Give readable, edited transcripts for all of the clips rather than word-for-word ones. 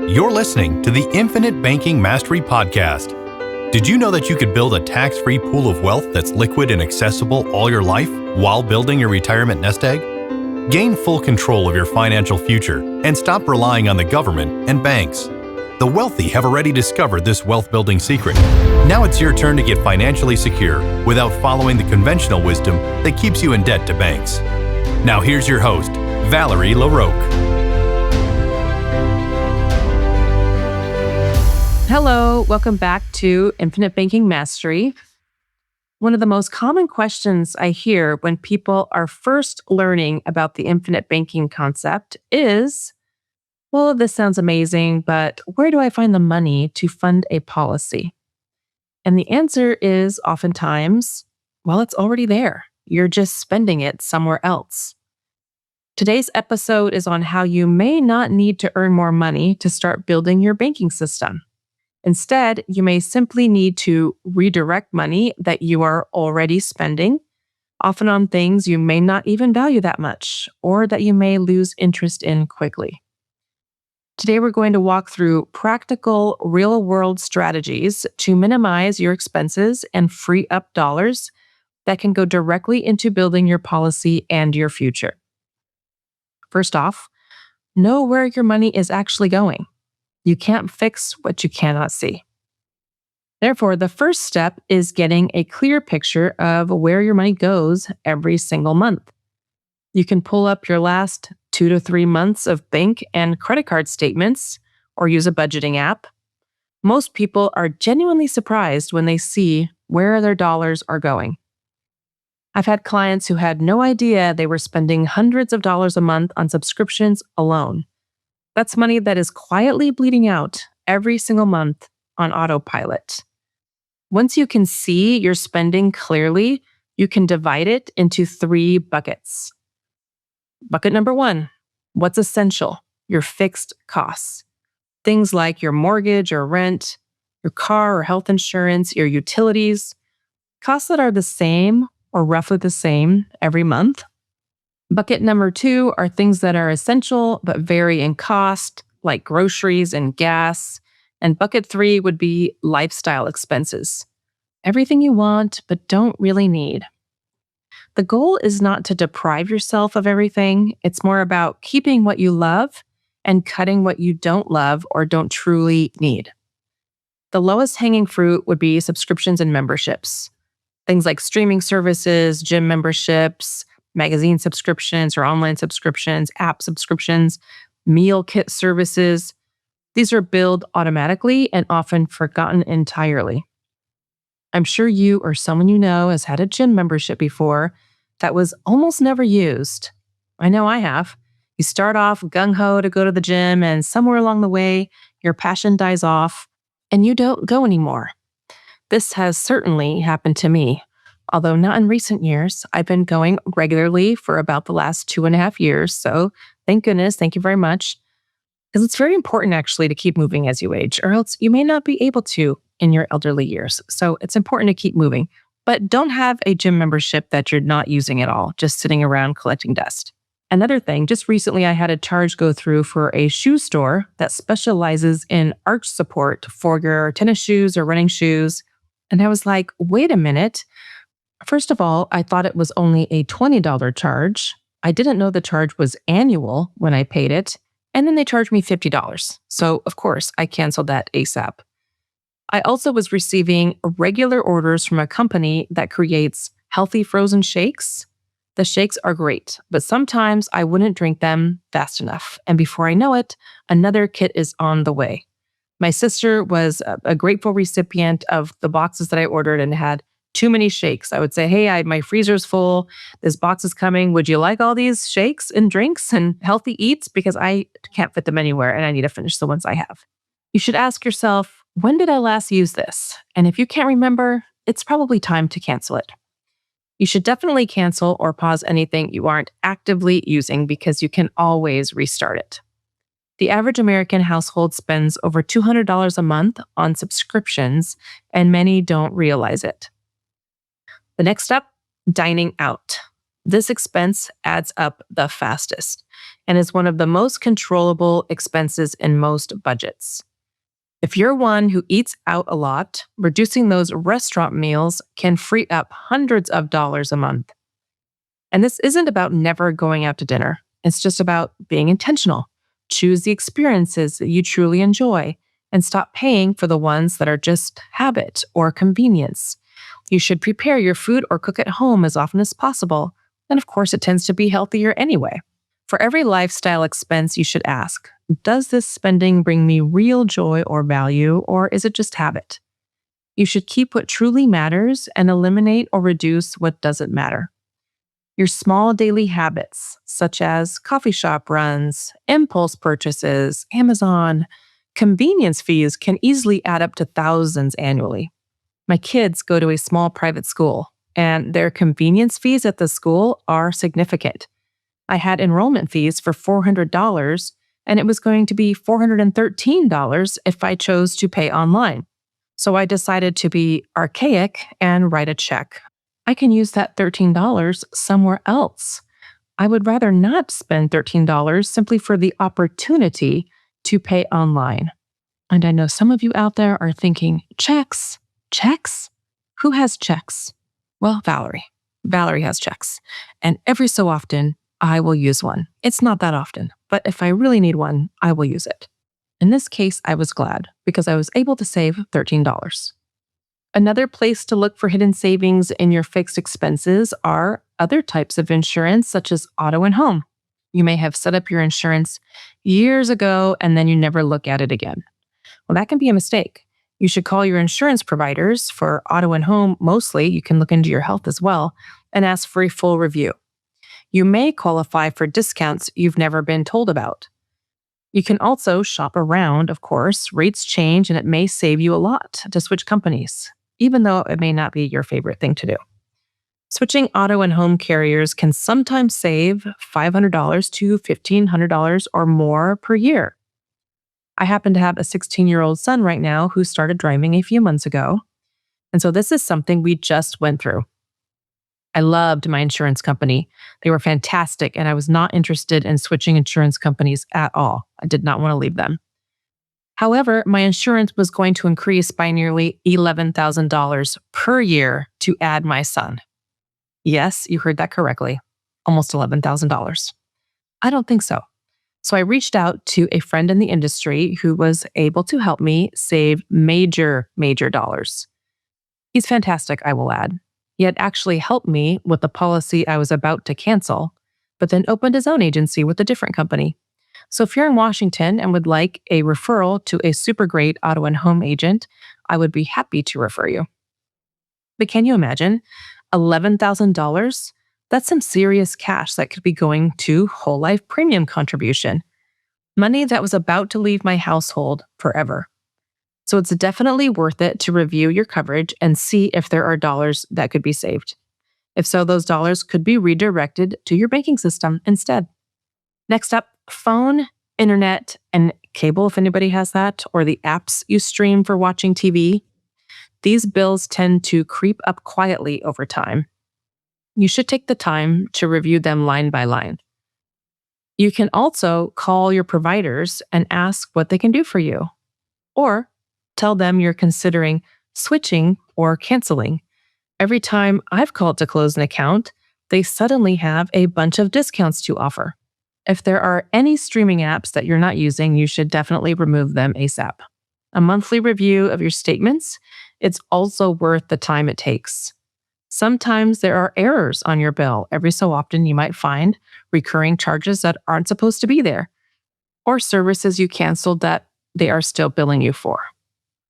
You're listening to the Infinite Banking Mastery Podcast. Did you know that you could build a tax-free pool of wealth that's liquid and accessible all your life while building your retirement nest egg? Gain full control of your financial future and stop relying on the government and banks. The wealthy have already discovered this wealth-building secret. Now it's your turn to get financially secure without following the conventional wisdom that keeps you in debt to banks. Now here's your host, Valerie LaRocque. Hello, welcome back to Infinite Banking Mastery. One of the most common questions I hear when people are first learning about the infinite banking concept is, well, this sounds amazing, but where do I find the money to fund a policy? And the answer is oftentimes, well, it's already there. You're just spending it somewhere else. Today's episode is on how you may not need to earn more money to start building your banking system. Instead, you may simply need to redirect money that you are already spending, often on things you may not even value that much, or that you may lose interest in quickly. Today, we're going to walk through practical, real-world strategies to minimize your expenses and free up dollars that can go directly into building your policy and your future. First off, know where your money is actually going. You can't fix what you cannot see. Therefore, the first step is getting a clear picture of where your money goes every single month. You can pull up your last 2 to 3 months of bank and credit card statements or use a budgeting app. Most people are genuinely surprised when they see where their dollars are going. I've had clients who had no idea they were spending hundreds of dollars a month on subscriptions alone. That's money that is quietly bleeding out every single month on autopilot. Once you can see your spending clearly, you can divide it into 3 buckets. Bucket number 1, what's essential? Your fixed costs. Things like your mortgage or rent, your car or health insurance, your utilities, costs that are the same or roughly the same every month. Bucket number 2 are things that are essential but vary in cost, like groceries and gas. And bucket 3 would be lifestyle expenses. Everything you want but don't really need. The goal is not to deprive yourself of everything. It's more about keeping what you love and cutting what you don't love or don't truly need. The lowest hanging fruit would be subscriptions and memberships. Things like streaming services, gym memberships, magazine subscriptions or online subscriptions, app subscriptions, meal kit services. These are billed automatically and often forgotten entirely. I'm sure you or someone you know has had a gym membership before that was almost never used. I know I have. You start off gung-ho to go to the gym, and somewhere along the way, your passion dies off and you don't go anymore. This has certainly happened to me. Although not in recent years, I've been going regularly for about the last 2.5 years. So thank goodness, thank you very much. Because it's very important actually to keep moving as you age, or else you may not be able to in your elderly years. So it's important to keep moving. But don't have a gym membership that you're not using at all, just sitting around collecting dust. Another thing, just recently I had a charge go through for a shoe store that specializes in arch support for your tennis shoes or running shoes. And I was like, wait a minute. First of all, I thought it was only a $20 charge. I didn't know the charge was annual when I paid it. And then they charged me $50. So, of course, I canceled that ASAP. I also was receiving regular orders from a company that creates healthy frozen shakes. The shakes are great, but sometimes I wouldn't drink them fast enough. And before I know it, another kit is on the way. My sister was a grateful recipient of the boxes that I ordered and had too many shakes. I would say, hey, my freezer's full. This box is coming. Would you like all these shakes and drinks and healthy eats? Because I can't fit them anywhere and I need to finish the ones I have. You should ask yourself, when did I last use this? And if you can't remember, it's probably time to cancel it. You should definitely cancel or pause anything you aren't actively using because you can always restart it. The average American household spends over $200 a month on subscriptions, and many don't realize it. The next step, dining out. This expense adds up the fastest. and is one of the most controllable expenses in most budgets. If you're one who eats out a lot, reducing those restaurant meals can free up hundreds of dollars a month. And this isn't about never going out to dinner. It's just about being intentional. Choose the experiences that you truly enjoy and stop paying for the ones that are just habit or convenience. You should prepare your food or cook at home as often as possible. And of course, it tends to be healthier anyway. For every lifestyle expense, you should ask, does this spending bring me real joy or value, or is it just habit? You should keep what truly matters and eliminate or reduce what doesn't matter. Your small daily habits, such as coffee shop runs, impulse purchases, Amazon, convenience fees, can easily add up to thousands annually. My kids go to a small private school, and their convenience fees at the school are significant. I had enrollment fees for $400, and it was going to be $413 if I chose to pay online. So I decided to be archaic and write a check. I can use that $13 somewhere else. I would rather not spend $13 simply for the opportunity to pay online. And I know some of you out there are thinking, checks? Checks? Who has checks? Well, Valerie. Valerie has checks. And every so often, I will use one. It's not that often, but if I really need one, I will use it. In this case, I was glad because I was able to save $13. Another place to look for hidden savings in your fixed expenses are other types of insurance, such as auto and home. You may have set up your insurance years ago and then you never look at it again. Well, that can be a mistake. You should call your insurance providers for auto and home mostly. You can look into your health as well and ask for a full review. You may qualify for discounts you've never been told about. You can also shop around, of course. Rates change and it may save you a lot to switch companies, even though it may not be your favorite thing to do. Switching auto and home carriers can sometimes save $500 to $1,500 or more per year. I happen to have a 16-year-old son right now who started driving a few months ago. And so this is something we just went through. I loved my insurance company. They were fantastic, and I was not interested in switching insurance companies at all. I did not want to leave them. However, my insurance was going to increase by nearly $11,000 per year to add my son. Yes, you heard that correctly. Almost $11,000. I don't think so. So I reached out to a friend in the industry who was able to help me save major dollars. He's fantastic, I will add. He had actually helped me with the policy I was about to cancel, but then opened his own agency with a different company. So if you're in Washington and would like a referral to a super great auto and home agent, I would be happy to refer you. But can you imagine? $11,000? That's some serious cash that could be going to whole life premium contribution. Money that was about to leave my household forever. So it's definitely worth it to review your coverage and see if there are dollars that could be saved. If so, those dollars could be redirected to your banking system instead. Next up, phone, internet, and cable, if anybody has that, or the apps you stream for watching TV. These bills tend to creep up quietly over time. You should take the time to review them line by line. You can also call your providers and ask what they can do for you, or tell them you're considering switching or canceling. Every time I've called to close an account, they suddenly have a bunch of discounts to offer. If there are any streaming apps that you're not using, you should definitely remove them ASAP. A monthly review of your statements, it's also worth the time it takes. Sometimes there are errors on your bill. Every so often you might find recurring charges that aren't supposed to be there, or services you canceled that they are still billing you for.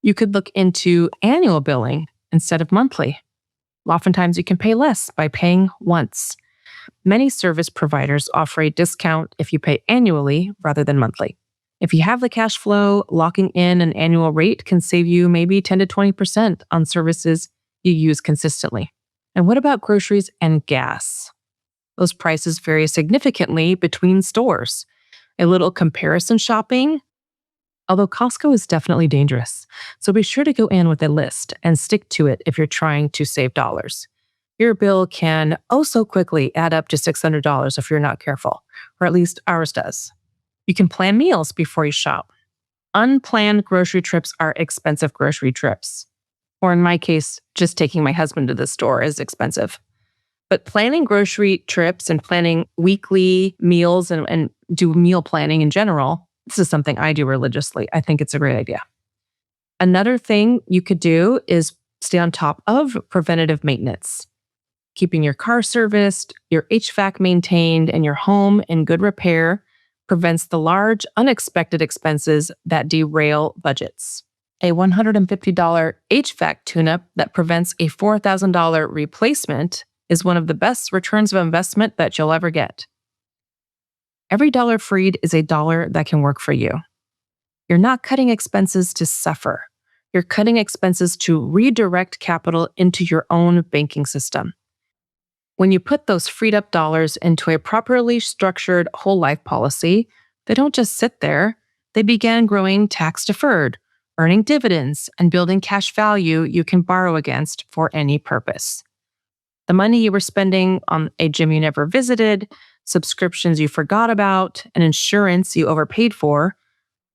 You could look into annual billing instead of monthly. Oftentimes you can pay less by paying once. Many service providers offer a discount if you pay annually rather than monthly. If you have the cash flow, locking in an annual rate can save you maybe 10 to 20% on services you use consistently. And what about groceries and gas? Those prices vary significantly between stores. A little comparison shopping, although Costco is definitely dangerous, so be sure to go in with a list and stick to it if you're trying to save dollars. your bill can so quickly add up to $600 if you're not careful, or at least ours does. You can plan meals before you shop. Unplanned grocery trips are expensive grocery trips. Or in my case, just taking my husband to the store is expensive. But planning grocery trips and planning weekly meals and do meal planning in general, this is something I do religiously. I think it's a great idea. Another thing you could do is stay on top of preventative maintenance. Keeping your car serviced, your HVAC maintained, and your home in good repair prevents the large, unexpected expenses that derail budgets. A $150 HVAC tune-up that prevents a $4,000 replacement is one of the best returns of investment that you'll ever get. Every dollar freed is a dollar that can work for you. You're not cutting expenses to suffer. You're cutting expenses to redirect capital into your own banking system. When you put those freed up dollars into a properly structured whole life policy, they don't just sit there. They begin growing tax deferred, earning dividends, and building cash value you can borrow against for any purpose. The money you were spending on a gym you never visited, subscriptions you forgot about, and insurance you overpaid for,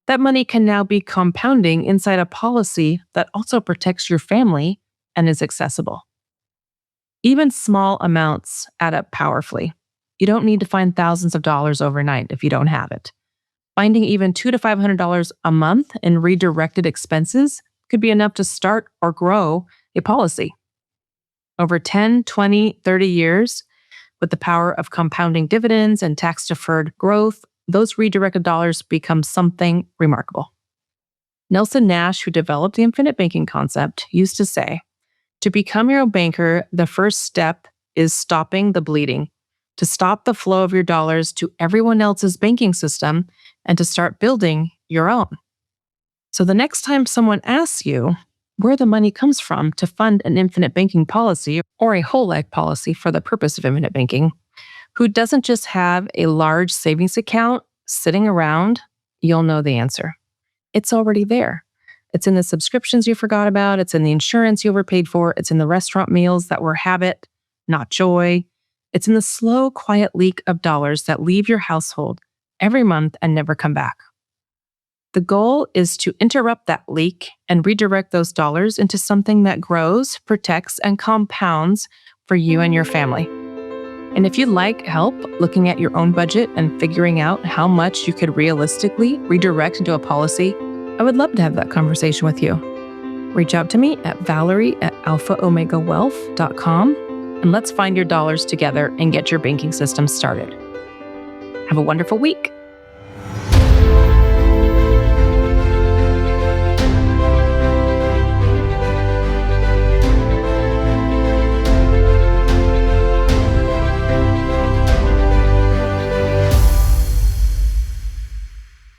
that money can now be compounding inside a policy that also protects your family and is accessible. Even small amounts add up powerfully. You don't need to find thousands of dollars overnight if you don't have it. Finding even $200 to $500 a month in redirected expenses could be enough to start or grow a policy. Over 10, 20, 30 years, with the power of compounding dividends and tax-deferred growth, those redirected dollars become something remarkable. Nelson Nash, who developed the infinite banking concept, used to say, "To become your own banker, the first step is stopping the bleeding, to stop the flow of your dollars to everyone else's banking system and to start building your own." So the next time someone asks you where the money comes from to fund an infinite banking policy or a whole life policy for the purpose of infinite banking, who doesn't just have a large savings account sitting around, you'll know the answer. It's already there. It's in the subscriptions you forgot about. It's in the insurance you overpaid for. It's in the restaurant meals that were habit, not joy. It's in the slow, quiet leak of dollars that leave your household every month and never come back. The goal is to interrupt that leak and redirect those dollars into something that grows, protects, and compounds for you and your family. And if you'd like help looking at your own budget and figuring out how much you could realistically redirect into a policy, I would love to have that conversation with you. Reach out to me at valerie@alphaomegawealth.com and let's find your dollars together and get your banking system started. Have a wonderful week.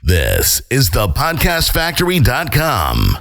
This is thepodcastfactory.com.